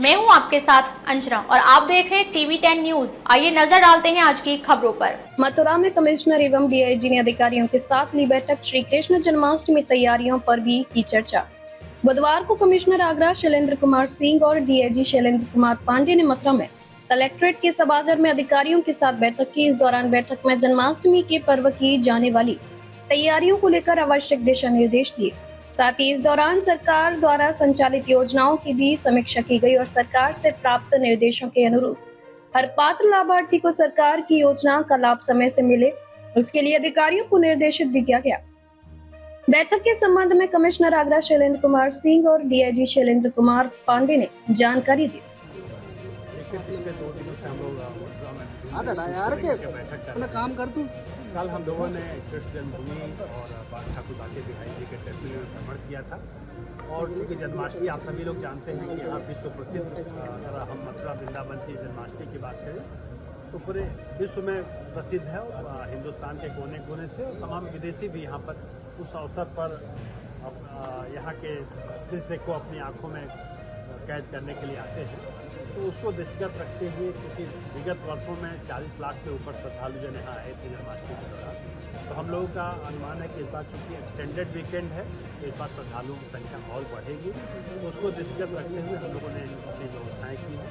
मैं हूं आपके साथ अंजना और आप देख रहे हैं टीवी10 न्यूज। आइए नजर डालते हैं आज की खबरों पर। मथुरा में कमिश्नर एवं डीआईजी ने अधिकारियों के साथ ली बैठक। श्री कृष्ण जन्माष्टमी तैयारियों पर भी की चर्चा। बुधवार को कमिश्नर आगरा शैलेंद्र कुमार सिंह और डीआईजी शैलेंद्र कुमार पांडे ने मथुरा में कलेक्ट्रेट के सभागार में अधिकारियों के साथ बैठक की। इस दौरान बैठक में जन्माष्टमी के पर्व की जाने वाली तैयारियों को लेकर आवश्यक दिशा निर्देश दिए। साथ ही इस दौरान सरकार द्वारा संचालित योजनाओं की भी समीक्षा की गई और सरकार से प्राप्त निर्देशों के अनुरूप हर पात्र लाभार्थी को सरकार की योजना का लाभ समय से मिले, उसके लिए अधिकारियों को निर्देशित भी किया गया। बैठक के संबंध में कमिश्नर आगरा शैलेंद्र कुमार सिंह और डीआईजी शैलेंद्र कुमार पांडे ने जानकारी दी। पिछले 2 दिनों से हम लोग अपना काम कर तू। कल हम लोगों ने कृष्ण जन्मभूमि और ठाकुर बाके बिहारी जी के टेम्पल में भ्रमण किया था। और चूँकि जन्माष्टमी आप सभी लोग जानते हैं कि यहाँ विश्व प्रसिद्ध, अगर हम मथुरा वृंदावन की जन्माष्टमी की बात करें तो पूरे विश्व में प्रसिद्ध है और हिंदुस्तान के कोने कोने से और तमाम विदेशी भी यहाँ पर उस अवसर पर यहाँ के दृश्य को अपनी आंखों में कैद करने के लिए आते हैं। तो उसको दृष्टिगत रखते हुए, क्योंकि विगत वर्षों में 40 लाख से ऊपर श्रद्धालु जन यहाँ आए थे जन्माष्टमी के दौरान, तो हम लोगों का अनुमान है कि इस बार चूँकि एक्सटेंडेड वीकेंड है, इस बार श्रद्धालुओं की संख्या और बढ़ेगी। तो उसको दृष्टिगत रखते हुए हम लोगों ने अपनी व्यवस्थाएँ की हैं।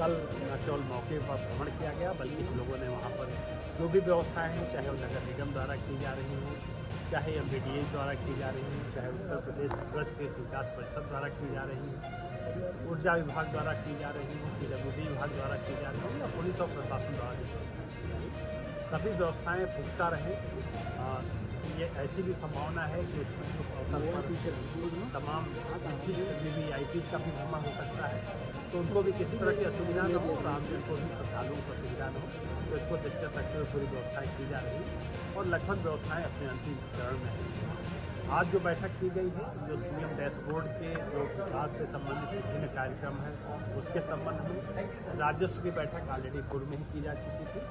कल न केवल मौके पर भ्रमण किया गया, बल्कि हम लोगों ने वहाँ पर जो भी व्यवस्थाएँ हैं, चाहे वो नगर निगम द्वारा की जा रही हों, चाहे MBDA द्वारा की जा रही हैं, चाहे उत्तर प्रदेश ब्रज विकास परिषद द्वारा की जा रही हैं, ऊर्जा विभाग द्वारा की जा रही हो, PWD विभाग द्वारा की जा रही हो या पुलिस और प्रशासन द्वारा की जा रही है, सभी व्यवस्थाएं पुख्ता रहें। ये ऐसी भी संभावना है कि उस अवसर पर तमाम VVIPs का भी भ्रमण हो सकता है, तो उनको भी किसी तरह की असुविधा न हो और आमजन को भी श्रद्धालुओं को असुविधा न हो, तो इसको दृष्टिगत रखते हुए पूरी व्यवस्थाएँ की जा रही हैं और लगभग व्यवस्थाएँ अपने अंतिम चरण में हैं। आज जो बैठक की गई है, जो CM डैशबोर्ड के जो विकास से संबंधित विभिन्न कार्यक्रम हैं, उसके संबंध में राजस्व की बैठक ऑलरेडी पूर्व में ही की जा चुकी थी।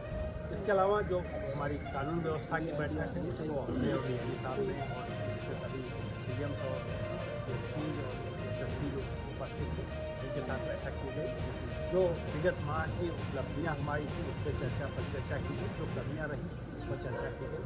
इसके अलावा जो हमारी कानून व्यवस्था की बैठक है, वो हमने और DG साहब ने और सभी CMs और SP और SSP लोग उपस्थित थे, उनके साथ बैठक की गई। जो विगत माह की उपलब्धियाँ हमारी थी, उस पर चर्चा की गई, जो कमियाँ रहीं उस पर चर्चा की गई।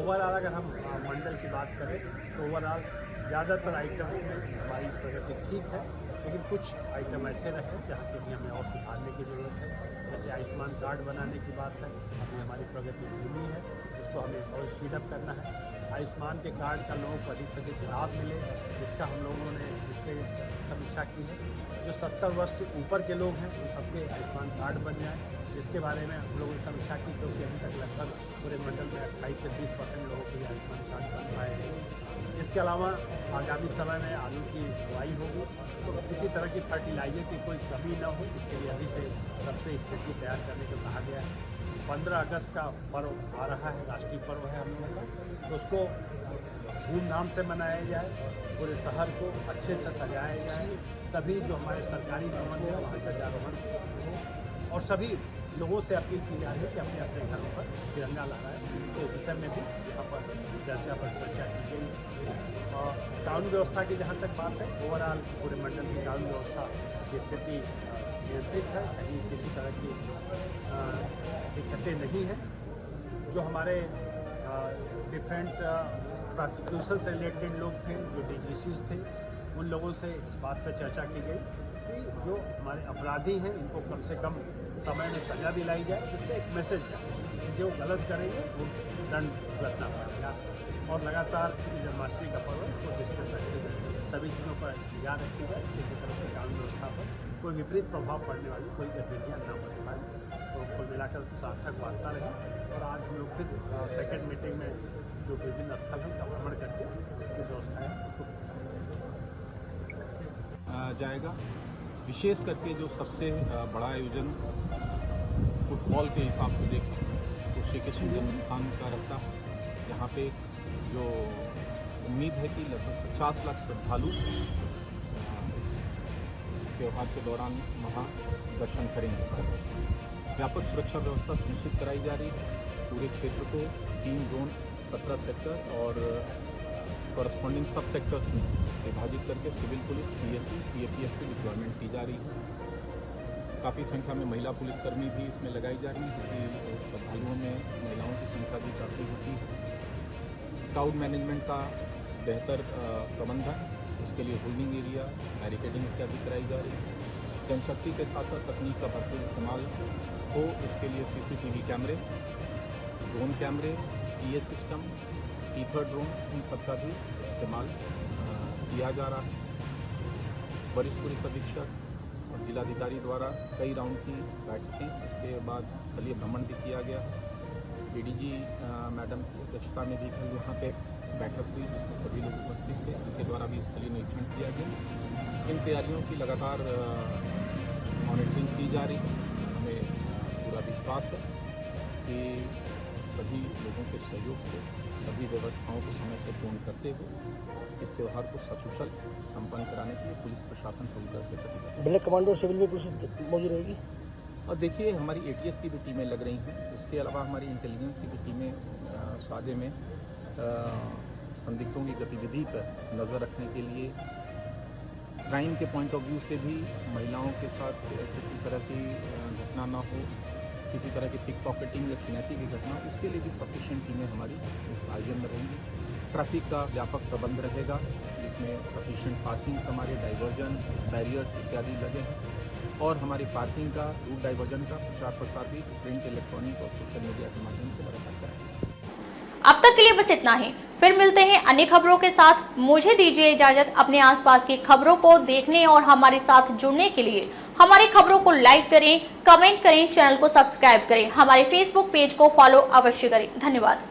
ओवरऑल अगर हम मंडल की बात करें तो ओवरऑल ज़्यादातर आइटमों में हमारी प्रगति ठीक है, लेकिन कुछ आइटम ऐसे रहे जहाँ से भी हमें और सुधारने की ज़रूरत है। जैसे आयुष्मान कार्ड बनाने की बात है, अभी हमारी प्रगति धीमी है, इसको हमें और स्पीडअप करना है। आयुष्मान के कार्ड का लोगों को अधिक से अधिक लाभ मिले, जिसका हम लोगों ने इस पर समीक्षा की है। जो 70 वर्ष से ऊपर के लोग हैं उन सबके आयुष्मान कार्ड बन जाए, इसके बारे में हम लोगों ने समीक्षा की, क्योंकि अभी तक लगभग पूरे मंडल में 28 से 20% लोगों के लिए आयुष्मान कार्ड बन पाए हैं। इसके अलावा आगामी समय में आलू की बुआई होगी, तो किसी तरह की फर्टिलाइजर की कोई कमी न हो, इसके लिए अभी से सबसे स्थिति तैयार करने को कहा गया है। 15 अगस्त का पर्व आ रहा है, राष्ट्रीय पर्व है हम लोगों का, तो उसको धूमधाम से मनाया जाए, पूरे शहर को अच्छे से सजाया जाए, सभी जो हमारे सरकारी भवन है वहाँ ध्वजारोहण हो और सभी लोगों से अपील की जा रही है कि अपने अपने घरों पर तिरंगा लहराएं। तो इस विषय में भी यहाँ पर चर्चा की गई। और कानून व्यवस्था की जहाँ तक बात है, ओवरऑल पूरे मंडल की कानून व्यवस्था की स्थिति नियंत्रित है, कहीं किसी तरह की दिक्कतें नहीं हैं। जो हमारे डिफरेंट प्रोसिक्यूशन से रिलेटेड लोग थे, जो DGCs थे, उन लोगों से इस बात पर चर्चा की गई कि जो हमारे अपराधी हैं इनको कम से कम समय में सजा दिलाई जाए, जिससे एक मैसेज जाए कि जो गलत करेंगे वो दंड भुगतना पड़ेगा। और लगातार जन्माष्टमी का पर्व उसको दृष्टि रखते हुए सभी चीज़ों पर निगाह रखी जाए, किसी तरह से कानून व्यवस्था पर कोई विपरीत प्रभाव पड़ने वाली कोई गतिविधियाँ न बन पाए। तो कुल मिलाकर सार्थक वार्ता रही और आज हम लोग फिर सेकेंड मीटिंग में जो विभिन्न स्थल हैं उनका भ्रमण करके जो व्यवस्था है उसको जाएगा। विशेष करके जो सबसे बड़ा आयोजन फुटबॉल के हिसाब से देखें तो श्री कृष्ण जन्म स्थान का रखता है। यहाँ पे जो उम्मीद है कि लगभग 50 लाख श्रद्धालु इस त्यौहार के दौरान वहाँ दर्शन करेंगे। व्यापक सुरक्षा व्यवस्था सुनिश्चित कराई जा रही है। पूरे क्षेत्र को 3 जोन, 17 सेक्टर और कॉरस्पॉन्डिंग सब सेक्टर्स में विभाजित करके सिविल पुलिस, PSC, CAPF की डिप्लॉयमेंट की जा रही है। काफ़ी संख्या में महिला पुलिसकर्मी भी इसमें लगाई जा रही है क्योंकि श्रद्धालुओं में महिलाओं की संख्या भी काफ़ी होती है। क्राउड मैनेजमेंट का बेहतर प्रबंधन, उसके लिए होल्डिंग एरिया, बैरिकेडिंग इत्यादि कराई जा रही है। जनशक्ति के साथ साथ तकनीक का भरपूर इस्तेमाल हो, इसके लिए CCTV कैमरे, ड्रोन कैमरे, PA सिस्टम, ईथर ड्रोन, इन सबका भी इस्तेमाल किया जा रहा है। वरिष्ठ पुलिस अधीक्षक और जिलाधिकारी द्वारा कई राउंड की बैठकें, उसके बाद स्थलीय भ्रमण भी किया गया। ADG मैडम की अध्यक्षता में भी कल यहाँ पे बैठक हुई जिसमें सभी लोग उपस्थित थे, उनके द्वारा भी स्थलीय निरीक्षण किया गया। इन तैयारियों की लगातार मॉनिटरिंग की जा रही है। हमें पूरा विश्वास है कि सभी लोगों के सहयोग से सभी व्यवस्थाओं को समय से पूर्ण करते हुए इस त्यौहार को सकुशल संपन्न कराने के लिए पुलिस प्रशासन पूरी तरह से प्रतिबद्ध है। ब्लैक कमांडो और सिविल में पुलिस मौजूद रहेगी। और देखिए, हमारी ATS की भी टीमें लग रही हैं, उसके अलावा हमारी इंटेलिजेंस की भी टीमें सादे में संदिग्धों की गतिविधि पर नज़र रखने के लिए, क्राइम के पॉइंट ऑफ व्यू से भी महिलाओं के साथ किसी तरह की घटना ना हो, किसी तरह की पिक पॉकेटिंग या छिनैती की घटना, उसके लिए भी सफिशिएंट टीमें हमारी इस आयोजन में रहेंगी। ट्रैफिक का व्यापक प्रबंध रहेगा जिसमें सफिशिएंट पार्किंग, हमारे डाइवर्जन, बैरियर्स इत्यादि लगे हैं और हमारी पार्किंग का, रूट डाइवर्जन का प्रचार प्रसार भी प्रिंट, इलेक्ट्रॉनिक और सोशल मीडिया के माध्यम से लगातार करेंगे। अब तक के लिए बस इतना ही। फिर मिलते हैं अन्य खबरों के साथ। मुझे दीजिए इजाजत। अपने आसपास की खबरों को देखने और हमारे साथ जुड़ने के लिए हमारी खबरों को लाइक करें, कमेंट करें, चैनल को सब्सक्राइब करें, हमारे फेसबुक पेज को फॉलो अवश्य करें। धन्यवाद।